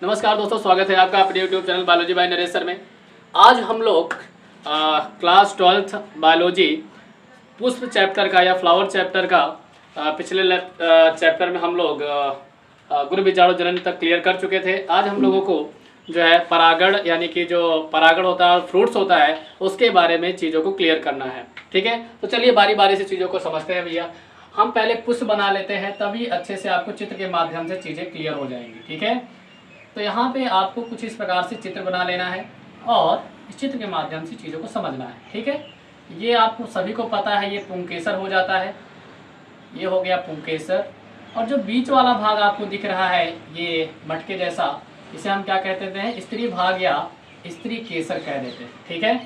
नमस्कार दोस्तों, स्वागत है आपका अपने YouTube channel biology by Naresh sir में। आज हम लोग क्लास 12th बायोलॉजी पुष्प चैप्टर का या फ्लावर चैप्टर का पिछले चैप्टर में हम लोग गुण बीजाणु जनन तक क्लियर कर चुके थे। आज हम लोगों को जो है परागण यानी कि जो परागण होता है और फ्रूट्स होता है उसके बारे में चीज़ों को क्लियर करना है। ठीक है, तो चलिए बारी बारी से चीज़ों को समझते हैं भैया। हम पहले पुष्प बना लेते हैं, तभी अच्छे से आपको चित्र के माध्यम से चीज़ें क्लियर हो जाएंगी। ठीक है, तो यहाँ पे आपको कुछ इस प्रकार से चित्र बना लेना है और इस चित्र के माध्यम से चीज़ों को समझना है। ठीक है, ये आपको सभी को पता है, ये पुंकेसर हो जाता है, ये हो गया पुंकेसर। और जो बीच वाला भाग आपको दिख रहा है ये मटके जैसा, इसे हम क्या कहते हैं, स्त्री भाग या स्त्री केसर कह देते हैं। ठीक है,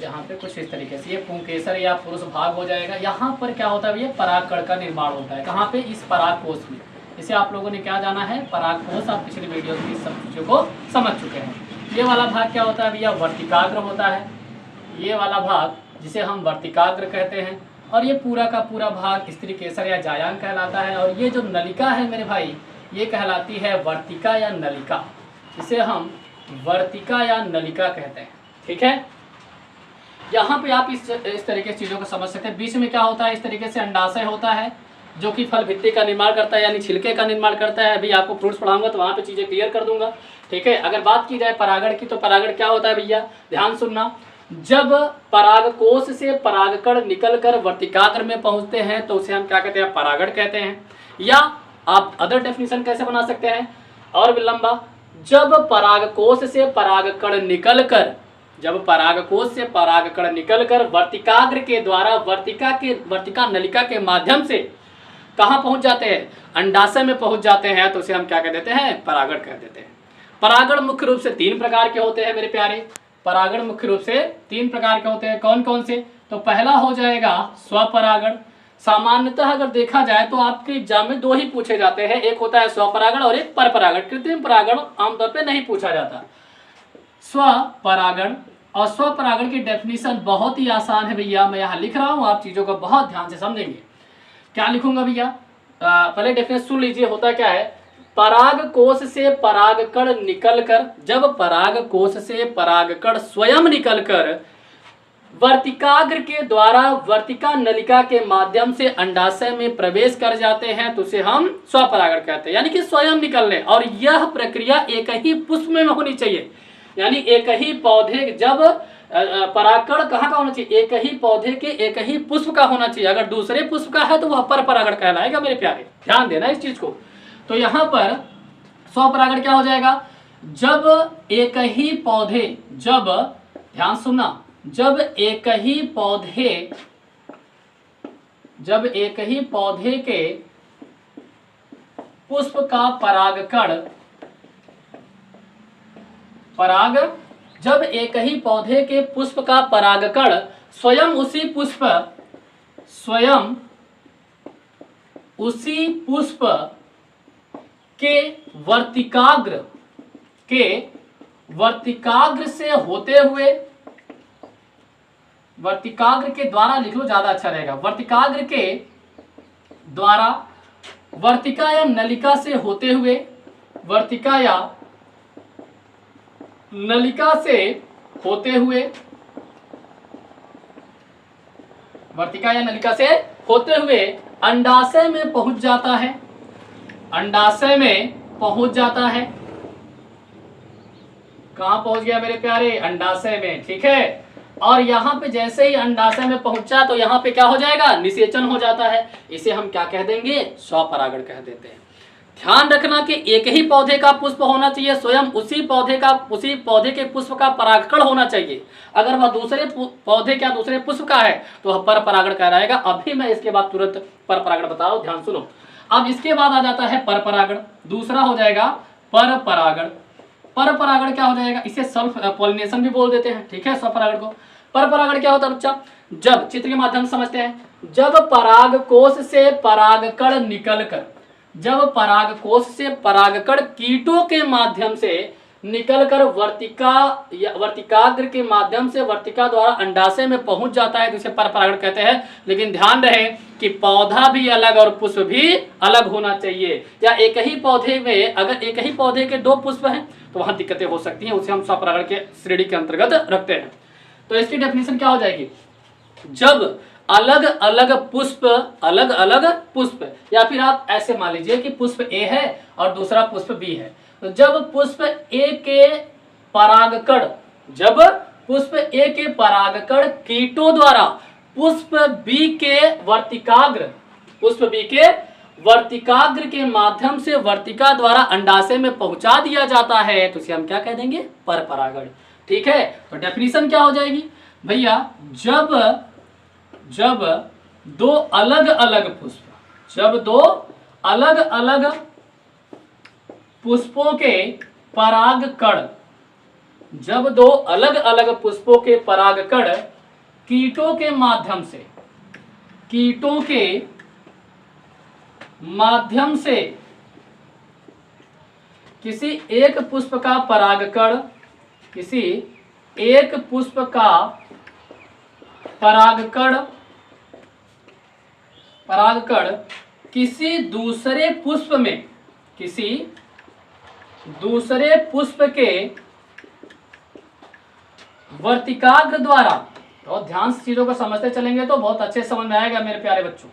यहाँ पे कुछ इस तरीके से ये पुंकेसर या पुरुष भाग हो जाएगा। यहाँ पर क्या होता है भैया, परागकण का निर्माण होता है। कहाँ पे, इस परागकोश में। इसे आप लोगों ने क्या जाना है, परागकोश। आप पिछले वीडियो में सब चीज़ों को समझ चुके हैं। ये वाला भाग क्या होता है भैया, वर्तिकाग्र होता है। ये वाला भाग जिसे हम वर्तिकाग्र कहते हैं, और ये पूरा का पूरा भाग स्त्री केसर या जायांग कहलाता है। और ये जो नलिका है मेरे भाई, ये कहलाती है वर्तिका या नलिका। इसे हम वर्तिका या नलिका कहते हैं। ठीक है, यहाँ पे आप इस तरीके से चीज़ों को समझ सकते हैं। बीच में क्या होता है, इस तरीके से अंडाशय होता है जो कि फल भित्ति का निर्माण करता है, यानी छिलके का निर्माण करता है। अभी आपको फ्रूट्स पढ़ाऊंगा तो वहाँ पे चीज़ें क्लियर कर दूंगा। ठीक है, अगर बात की जाए परागण की, तो परागण क्या होता है भैया, ध्यान सुनना। जब परागकोश से परागकण निकलकर वर्तिकाग्र में पहुँचते हैं तो उसे हम क्या कहते हैं, परागण कहते हैं। या आप अदर डेफिनेशन कैसे बना सकते हैं और भी लंबा, जब परागकोश से परागकण निकलकर, जब परागकोश से परागकण निकलकर वर्तिकाग्र के द्वारा वर्तिका नलिका के माध्यम से कहाँ पहुंच जाते हैं, अंडाशय में पहुंच जाते हैं, तो उसे हम क्या कह देते हैं, परागण कह देते हैं। परागण मुख्य रूप से 3 प्रकार के होते हैं मेरे प्यारे। परागण मुख्य रूप से 3 प्रकार के होते हैं। कौन कौन से, तो पहला हो जाएगा स्वपरागण। सामान्यतः अगर देखा जाए तो आपके एग्जाम में 2 ही पूछे जाते हैं, एक होता है स्वपरागण और एक परपरागण। कृत्रिम परागण आमतौर पर नहीं पूछा जाता। स्वपरागण और स्वपरागण की डेफिनेशन बहुत ही आसान है भैया, मैं यहाँ लिख रहा हूँ, आप चीज़ों को बहुत ध्यान से समझेंगे। क्या लिखूंगा भैया, पहले डेफिनेशन सुन लीजिए। होता क्या है, परागकोश से परागकण निकलकर, जब परागकोश से परागकण स्वयं निकलकर वर्तिकाग्र के द्वारा वर्तिका नलिका के माध्यम से अंडाशय में प्रवेश कर जाते हैं तो उसे हम स्वपरागण कहते हैं, यानी कि स्वयं निकलने। और यह प्रक्रिया एक ही पुष्प में होनी चाहिए, यानी एक ही पौधे, जब परागकण कहाँ का होना चाहिए, एक ही पौधे के एक ही पुष्प का होना चाहिए। अगर दूसरे पुष्प का है तो वह परपरागण कहलाएगा मेरे प्यारे, ध्यान देना इस चीज को। तो यहाँ पर स्वपरागण क्या हो जाएगा, जब एक ही पौधे, जब ध्यान सुनना, जब एक ही पौधे के पुष्प का जब एक ही पौधे के पुष्प का परागकण स्वयं उसी पुष्प के वर्तिकाग्र से होते हुए, वर्तिकाग्र के द्वारा लिख लो ज्यादा अच्छा रहेगा, वर्तिकाग्र के द्वारा वर्तिका या नलिका से होते हुए, वर्तिका या नलिका से होते हुए, वर्तिका या नलिका से होते हुए अंडाशय में पहुंच जाता है, अंडाशय में पहुंच जाता है। कहां पहुंच गया मेरे प्यारे, अंडाशय में। ठीक है, और यहाँ पे जैसे ही अंडाशय में पहुंचा तो यहाँ पे क्या हो जाएगा, निषेचन हो जाता है। इसे हम क्या कह देंगे, स्वपरागण कह देते हैं। ध्यान रखना कि एक ही पौधे का पुष्प होना चाहिए, स्वयं उसी पौधे के पुष्प का परागकण होना चाहिए। अगर वह दूसरे पुष्प का है तो वह परपरागण कहलाएगा। अभी मैं इसके बाद तुरंत परपरागण बता रहा हूं, ध्यान सुनो। अब इसके बाद आ जाता है परपरागण, दूसरा हो जाएगा परपरागण। परपरागण क्या हो जाएगा, इसे सेल्फ पॉलिनेशन भी बोल देते हैं। ठीक है, स्वपरागण को। परपरागण क्या होता है बच्चा, जब चित्र के माध्यम से समझते हैं, जब परागकोश से परागकण कीटों के माध्यम से निकलकर वर्तिकाग्र के माध्यम से वर्तिका द्वारा अंडाशय में पहुंच जाता है, तो इसे परपरागण कहते हैं। लेकिन ध्यान रहे कि पौधा भी अलग और पुष्प भी अलग होना चाहिए, या एक ही पौधे में अगर एक ही पौधे के 2 पुष्प हैं तो वहां दिक्कतें हो सकती हैं, उसे हम स्वपरागण के श्रेणी के अंतर्गत रखते हैं। तो इसकी डेफिनेशन क्या हो जाएगी, जब अलग अलग पुष्प, या फिर आप ऐसे मान लीजिए कि पुष्प ए है और दूसरा पुष्प बी है, तो जब पुष्प ए के परागकण कीटों द्वारा पुष्प बी के वर्तिकाग्र के माध्यम से वर्तिका द्वारा अंडाशय में पहुंचा दिया जाता है, तो इसे हम क्या कह देंगे, परपरागण। ठीक है, तो डेफिनेशन क्या हो जाएगी भैया, जब दो अलग अलग पुष्पों के परागकण कीटों के माध्यम से किसी एक पुष्प का परागकण किसी दूसरे पुष्प के वर्तिकाग्र द्वारा, बहुत ध्यान से चीजों को समझते चलेंगे तो बहुत अच्छे समझ में आएगा मेरे प्यारे बच्चों।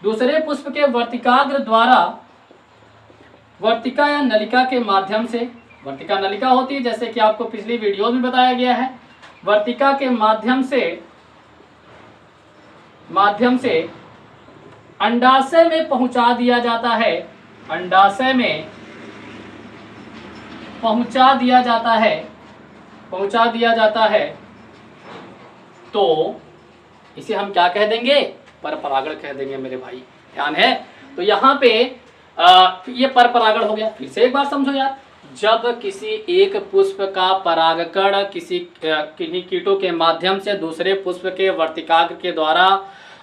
दूसरे पुष्प के वर्तिकाग्र द्वारा वर्तिका या नलिका के माध्यम से, वर्तिका नलिका होती है जैसे कि आपको पिछली वीडियो में बताया गया है, वर्तिका के माध्यम से अंडाशय में पहुंचा दिया जाता है, तो इसे हम क्या कह देंगे, परपरागण कह देंगे मेरे भाई, ध्यान है। तो यहाँ पे ये परपरागण हो गया। फिर से एक बार समझो यार, जब किसी एक पुष्प का परागकण किन्हीं कीटों के माध्यम से दूसरे पुष्प के वर्तिकाग्र के द्वारा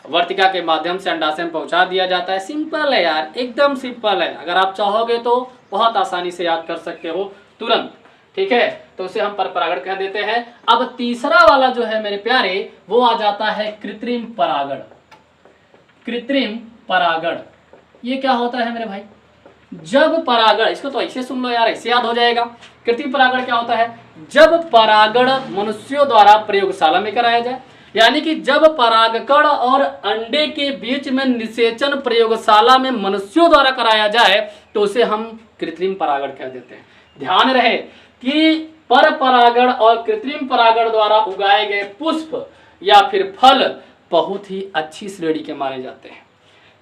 वर्तिका के माध्यम से अंडाशय में पहुंचा दिया जाता है। सिंपल है यार, एकदम सिंपल है, अगर आप चाहोगे तो बहुत आसानी से याद कर सकते हो तुरंत। ठीक है, तो उसे हम परपरागण कह देते हैं। अब तीसरा वाला जो है मेरे प्यारे, वो आ जाता है कृत्रिम परागण। ये क्या होता है मेरे भाई, जब परागण, इसको तो ऐसे सुन लो यार, ऐसे याद हो जाएगा। कृत्रिम परागण क्या होता है, जब परागण मनुष्यों द्वारा प्रयोगशाला में कराया जाए, यानी कि जब परागकण और अंडे के बीच में निषेचन प्रयोगशाला में मनुष्यों द्वारा कराया जाए तो उसे हम कृत्रिम परागण कह देते हैं। ध्यान रहे कि परपरागण और कृत्रिम परागण द्वारा उगाए गए पुष्प या फिर फल बहुत ही अच्छी श्रेणी के माने जाते हैं।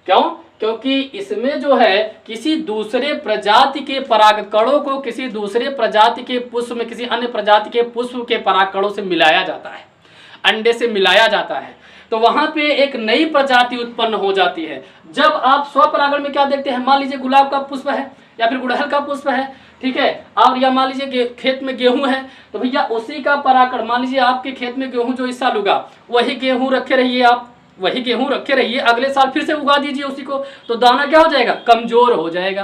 क्यों? क्योंकि इसमें जो है किसी दूसरे प्रजाति के परागकणों को किसी दूसरे प्रजाति के पुष्प में किसी अन्य प्रजाति के पुष्प के परागकणों से मिलाया जाता है, अंडे से मिलाया जाता है, तो वहां पे एक नई प्रजाति उत्पन्न हो जाती है। जब आप स्वपरागण में क्या देखते हैं, मान लीजिए गुलाब का पुष्प है या फिर गुड़हल का पुष्प है, ठीक है, और या मान लीजिए खेत में गेहूं है, तो भैया उसी का परागकण, मान लीजिए आपके खेत में गेहूं जो इस साल उगा, वही गेहूं रखे रहिए, आप वही गेहूं रखे रहिए, अगले साल फिर से उगा दीजिए उसी को, तो दाना क्या हो जाएगा, कमजोर हो जाएगा।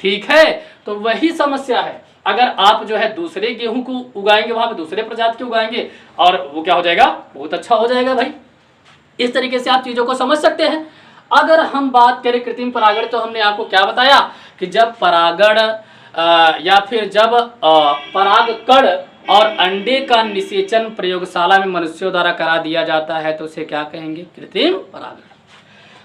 ठीक है, तो वही समस्या है, अगर आप जो है दूसरे गेहूं को उगाएंगे, वहां पे दूसरे प्रजाति के उगाएंगे और वो क्या हो जाएगा, बहुत अच्छा हो जाएगा भाई। इस तरीके से आप चीजों को समझ सकते हैं। अगर हम बात करें कृत्रिम परागण, तो हमने आपको क्या बताया कि जब परागण या फिर जब परागकण और अंडे का निषेचन प्रयोगशाला में मनुष्यों द्वारा करा दिया जाता है तो उसे क्या कहेंगे, कृत्रिम परागण।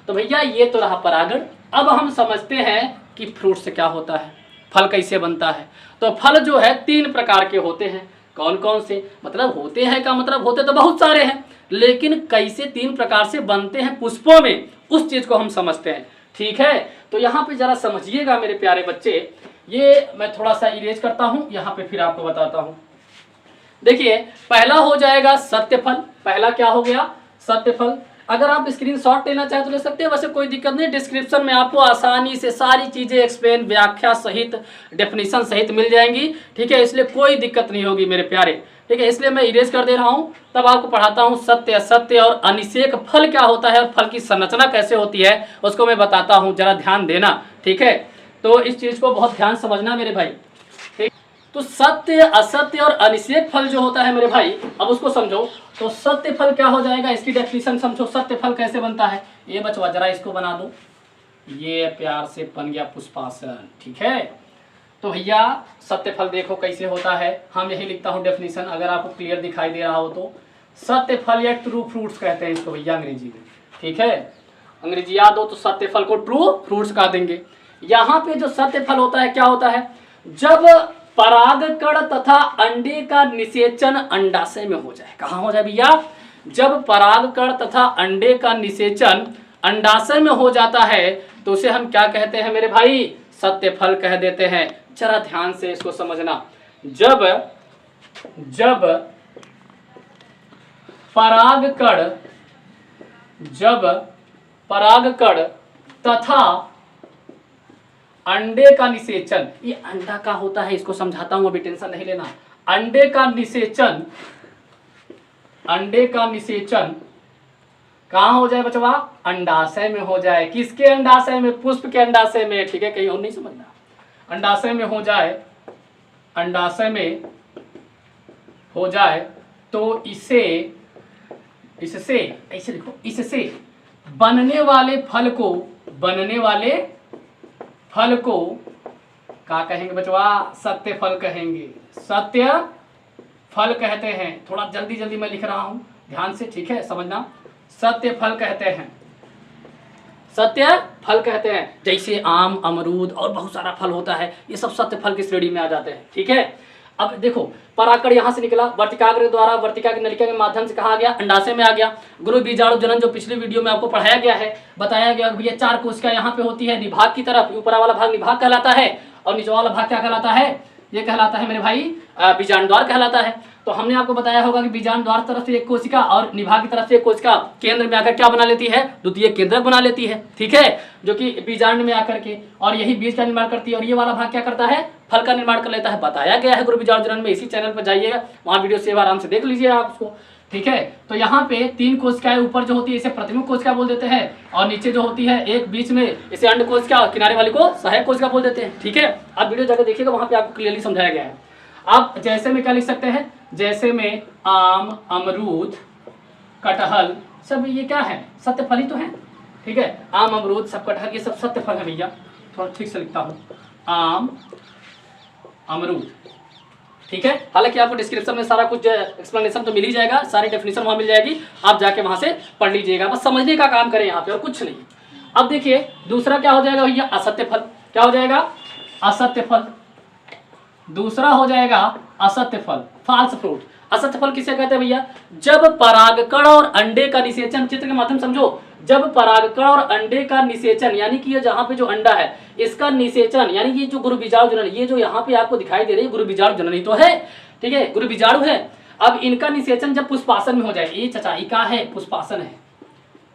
तो भैया ये तो रहा परागण। अब हम समझते हैं कि फ्रूट से क्या होता है, फल कैसे बनता है। तो फल जो है 3 प्रकार के होते हैं। कौन कौन से, मतलब होते हैं का मतलब होते तो बहुत सारे हैं, लेकिन कैसे 3 प्रकार से बनते हैं पुष्पों में, उस चीज को हम समझते हैं। ठीक है, तो यहाँ पे जरा समझिएगा मेरे प्यारे बच्चे, ये मैं थोड़ा सा इरेज करता हूँ, यहाँ पे फिर आपको बताता हूँ। देखिए, पहला हो जाएगा सत्य फल। पहला क्या हो गया, सत्य फल। अगर आप स्क्रीनशॉट लेना चाहे तो ले सकते हैं, वैसे कोई दिक्कत नहीं, डिस्क्रिप्शन में आपको आसानी से सारी चीजें एक्सप्लेन, व्याख्या सहित, डेफिनेशन सहित मिल जाएंगी। ठीक है, इसलिए कोई दिक्कत नहीं होगी मेरे प्यारे। ठीक है, इसलिए मैं इरेज कर दे रहा हूँ, तब आपको पढ़ाता हूँ सत्य असत्य और अनिषेक फल क्या होता है और फल की संरचना कैसे होती है उसको मैं बताता हूँ, जरा ध्यान देना। ठीक है, तो इस चीज को बहुत ध्यान समझना मेरे भाई। ठीक, तो सत्य, असत्य और अनिषेक फल जो होता है मेरे भाई, अब उसको समझो। तो सत्य फल क्या हो जाएगा, इसकी डेफिनेशन समझो। सत्य फल कैसे बनता है, ये बचवा जरा इसको बना दो, ये प्यार से बन गया पुष्पासन, ठीक है। तो भैया सत्य फल देखो कैसे होता है, हम यही लिखता हूँ डेफिनेशन, अगर आपको क्लियर दिखाई दे रहा हो तो। सत्य फल या ट्रू फ्रूट्स कहते हैं इसको भैया अंग्रेजी में, ठीक है। अंग्रेजी याद हो तो सत्य फल को ट्रू फ्रूट्स कहा देंगे। यहाँ पे जो सत्य फल होता है क्या होता है, जब परागकण तथा अंडे का निषेचन अंडाशय में हो जाए। कहाँ हो जाए भैया, जब परागकण तथा अंडे का निषेचन अंडाशय में हो जाता है तो उसे हम क्या कहते हैं मेरे भाई, सत्य फल कह देते हैं। जरा ध्यान से इसको समझना। जब परागकण तथा अंडे का निषेचन, ये अंडा का होता है, इसको समझाता हूं, अभी टेंशन नहीं लेना। अंडे का निषेचन कहाँ हो जाए बचवा, अंडाशय में हो जाए। किसके अंडाशय में, पुष्प के अंडाशय में, ठीक है, कहीं और नहीं समझना। अंडाशय में हो जाए, अंडाशय में हो जाए तो इससे ऐसे लिखो, इससे बनने वाले फल को क्या कहेंगे बचवा, सत्य फल कहेंगे। सत्य फल कहते हैं। थोड़ा जल्दी जल्दी मैं लिख रहा हूं, ध्यान से, ठीक है, समझना। सत्य फल कहते हैं, सत्य फल कहते हैं। जैसे आम, अमरूद और बहुत सारा फल होता है, ये सब सत्य फल की श्रेणी में आ जाते हैं, ठीक है। अब देखो, परागकण यहाँ से निकला, वर्तिकाग्र द्वारा वर्तिका की नलिका के माध्यम से कहा गया, अंडाशय में आ गया। गुरु बीजाणु जनन जो पिछले वीडियो में आपको पढ़ाया गया है, बताया गया भैया 4 कोशिका यहाँ पे होती है निभाग की तरफ। ऊपर वाला भाग निभाग कहलाता है और नीचे वाला भाग क्या कहलाता है, ये कहलाता है मेरे भाई बीजाणु द्वार कहलाता है। तो हमने आपको बताया होगा कि बीजाणु द्वार तरफ से एक कोशिका और निभाग की तरफ से एक कोशिका केंद्र में आकर क्या बना लेती है, द्वितीय केंद्रक बना लेती है, ठीक है, जो कि बीजाणु में आकर के, और यही बीज का निर्माण करती है। और ये वाला भाग क्या करता है, फल का निर्माण कर लेता है। बताया गया है गुरु बीजाणु जनन में, इसी चैनल पर जाइएगा, वहाँ वीडियो सेव आराम से देख लीजिए आप उसको, ठीक है। तो यहाँ पे 3 कोशिकाएं ऊपर जो होती है इसे प्रतिमुख कोशिका बोल देते हैं, और नीचे जो होती है एक बीच में इसे अंड कोशिका, किनारे वाली को सहायक कोशिका बोल देते हैं, ठीक है। आप वीडियो जाकर देखिएगा, वहाँ पे आपको क्लियरली समझाया गया है। आप जैसे में क्या लिख सकते हैं, जैसे में आम, अमरूद, कटहल, सब ये क्या है, सत्य फल ही तो है, ठीक है। आम, अमरूद, सब कटहल, ये सब सत्य फल है भैया। थोड़ा ठीक से लिखता हूँ, आम, अमरूद, ठीक है। हालांकि आपको डिस्क्रिप्शन में सारा कुछ एक्सप्लेनेशन तो मिल ही जाएगा, सारी डेफिनेशन वहाँ मिल जाएगी, आप जाके वहाँ से पढ़ लीजिएगा, बस समझने का काम करें यहाँ पे और कुछ नहीं। अब देखिए दूसरा क्या हो जाएगा भैया, असत्य फल। क्या हो जाएगा, असत्य फल। दूसरा हो जाएगा असत्य फल, फाल्स फ्रूट। असत्य फल किसे कहते हैं भैया, जब परागकण और अंडे का निषेचन, चित्र के माध्यम समझो, जब परागकण और अंडे का निषेचन, यानी कि ये जहाँ पे जो अंडा है इसका निषेचन, यानी कि जो गुरु बीजाणु जनन, ये जो यहाँ पे आपको दिखाई दे रही है गुरु बीजाणु जनन ही तो है, ठीक है, गुरु बीजाणु है। अब इनका निषेचन जब पुष्पासन में हो जाए, ये चचा इका है पुष्पासन है,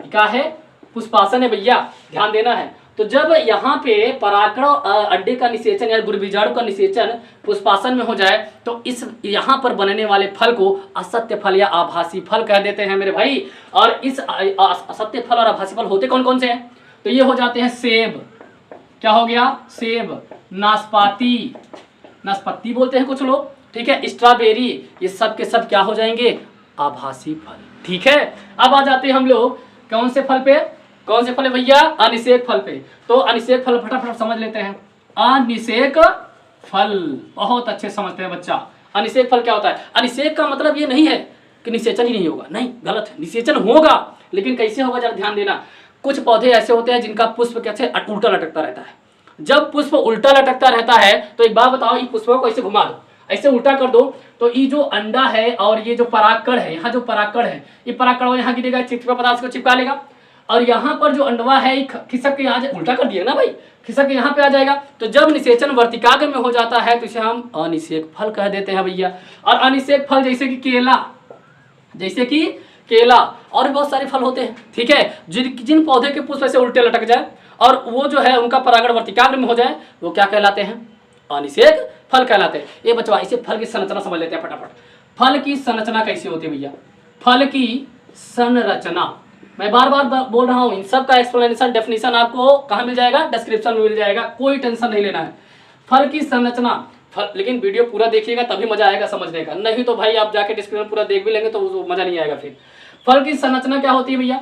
इका है पुष्पासन है भैया, ध्यान देना है। तो जब यहाँ पे परागकण अंडे का निषेचन या गुरु बीजाणु का निषेचन पुष्पासन में हो जाए तो इस यहाँ पर बनने वाले फल को असत्य फल या आभासी फल कह देते हैं मेरे भाई। और इस असत्य फल और आभासी फल होते कौन कौन से हैं, तो ये हो जाते हैं सेब, क्या हो गया, सेब, नाशपाती, नाशपत्ती बोलते हैं कुछ लोग, ठीक है, स्ट्रॉबेरी, ये सब के सब क्या हो जाएंगे, आभासी फल, ठीक है। अब आ जाते हैं हम लोग कौन से फल पे, कौन से फल है भैया, अनिषेक फल पे। तो अनिषेक फल फटाफट समझ लेते हैं। अनिषेक फल बहुत अच्छे समझते हैं बच्चा। अनिषेक फल क्या होता है, अनिषेक का मतलब ये नहीं है कि निषेचन ही नहीं होगा, नहीं, गलत है, निषेचन होगा, लेकिन कैसे होगा जरा ध्यान देना। कुछ पौधे ऐसे होते हैं जिनका पुष्प कैसे उल्टा लटकता रहता है। जब पुष्प उल्टा लटकता रहता है तो एक बात बताओ, ये पुष्पों को ऐसे घुमा दो, ऐसे उल्टा कर दो, तो ये जो अंडा है और ये जो परागकण है, यहाँ जो परागकण है, ये परागकण यहाँ गिरेगा, चिपचिपा पदार्थ को चिपका लेगा, और यहाँ पर जो अंडवा है खिसक के यहाँ उल्टा कर दिया ना भाई, खिसक के यहाँ पे आ जाएगा। तो जब निषेचन वर्तिकाग्र में हो जाता है तो इसे हम अनिषेक फल कह देते हैं भैया। और अनिषेक फल जैसे कि केला, जैसे कि केला और बहुत सारे फल होते हैं, ठीक है, जिन पौधे के पुष्प ऐसे उल्टे लटक जाए और वो जो है उनका परागण वर्तिकाग्र में हो जाए, वो क्या कहलाते हैं, अनिषेक फल कहलाते हैं। ये बचवा इसे फल की संरचना समझ लेते हैं फटाफट। फल की संरचना कैसी होती है भैया, फल की संरचना, मैं बार बार बोल रहा हूँ, इन सब का एक्सप्लेनेशन डेफिनेशन आपको कहाँ मिल जाएगा, डिस्क्रिप्शन में मिल जाएगा, कोई टेंशन नहीं लेना है। फल की संरचना, लेकिन वीडियो पूरा देखिएगा तभी मजा आएगा समझने का, नहीं तो भाई आप जाके डिस्क्रिप्शन पूरा देख भी लेंगे तो मजा नहीं आएगा। फिर फल की संरचना क्या होती है भैया,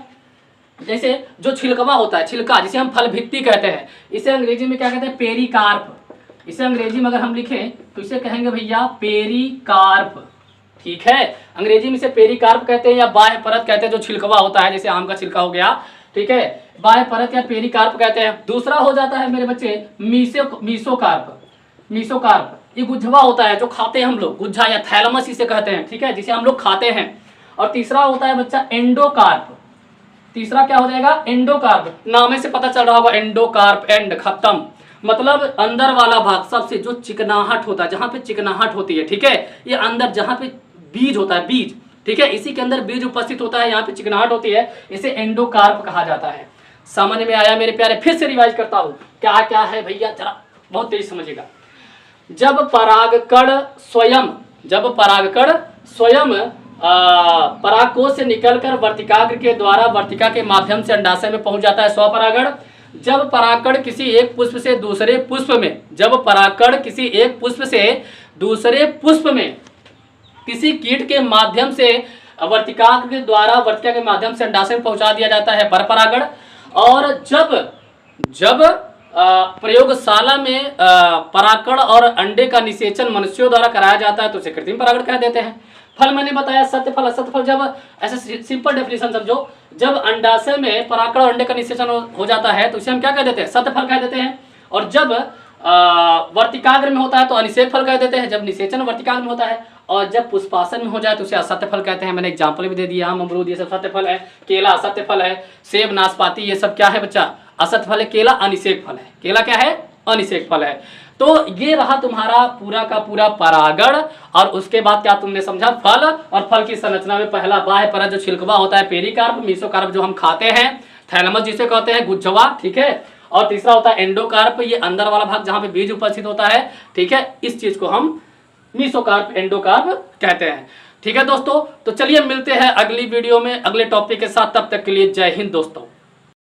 जैसे जो छिलकवा होता है, छिलका जिसे हम फल भित्ति कहते हैं, इसे अंग्रेजी में क्या कहते हैं, पेरिकार्प। इसे अंग्रेजी में अगर हम लिखें तो इसे कहेंगे भैया पेरिकार्प, ठीक है। अंग्रेजी में इसे पेरिकार्प कहते हैं या बाह्य परत कहते हैं, जो छिलकवा होता है जैसे आम का छिलका हो गया, ठीक है, बाह्य परत या पेरिकार्प कहते हैं। दूसरा हो जाता है मेरे बच्चे मीसोकार्प। मीसोकार्प ये गुज्जवा होता है जो खाते हैं हम लोग, गुज्जा या थैलमस इसे कहते हैं, ठीक है, जिसे हम लोग खाते हैं। और तीसरा होता है बच्चा एंडोकार्प। तीसरा क्या हो जाएगा, एंडोकार्प। नामे से पता चल रहा होगा एंडोकार्प, एंड खत्म, मतलब अंदर वाला भाग सबसे जो चिकनाहट होता है, जहां पे चिकनाहट होती है, ठीक है, ये अंदर जहां पे बीज होता है, बीज, ठीक है, इसी के अंदर बीज उपस्थित होता है, यहाँ पे चिकनाहट होती है, इसे एंडोकार्प कहा जाता है। समझ में आया मेरे प्यारे, फिर से रिवाइज करता हूँ क्या क्या है भैया, जरा बहुत तेज समझिएगा। जब परागकण स्वयं परागकोश से निकलकर वर्तिकाग्र के द्वारा वर्तिका के माध्यम से अंडाशय में पहुंच जाता है स्वपरागण। जब परागकण किसी एक पुष्प से दूसरे पुष्प में, जब परागकण किसी एक पुष्प से दूसरे पुष्प में किसी कीट के माध्यम से वर्तिकाग्र के द्वारा वर्तिका के माध्यम से अंडाशय में पहुंचा दिया जाता है परपरागण। और जब प्रयोगशाला में परागकण और अंडे का निषेचन मनुष्यों द्वारा कराया जाता है तो उसे कृत्रिम परागण कह देते हैं। फल मैंने बताया सत्य फल असत्य फल, जब ऐसे सिंपल डेफिनेशन समझो, जब अंडाशय में परागकण और अंडे का निषेचन हो जाता है तो उसे हम क्या कह देते हैं, सत्य फल कह देते हैं। और जब वर्तिकाग्र में होता है तो अनिषेक फल कह देते हैं, जब निषेचन वर्तिकाग्र में होता है। और जब पुष्पासन में हो जाए तो उसे असत्य फल कहते हैं। मैंने एग्जाम्पल भी दे दिया, आम अमरूद ये सब सत्य फल है, केला असत्य फल है, सेब नाशपाती ये सब क्या है बच्चा, असत्य फल है, केला अनिषेक फल है, केला क्या है, अनिषेक फल है। तो ये रहा तुम्हारा पूरा का पूरा परागण। और उसके बाद क्या तुमने समझा, फल, और फल की संरचना में पहला बाह्य परत जो छिलकवा होता है पेरिकार्प, मीसोकार्प जो हम खाते हैं, थैलमस जिसे कहते हैं गुज्जवा, ठीक है, और तीसरा होता है एंडोकार्प, ये अंदर वाला भाग जहां पे बीज उपस्थित होता है, ठीक है, इस चीज को हम मीसोकार्प एंडोकार्प कहते हैं। ठीक है दोस्तों, तो चलिए मिलते हैं अगली वीडियो में अगले टॉपिक के साथ, तब तक के लिए जय हिंद दोस्तों।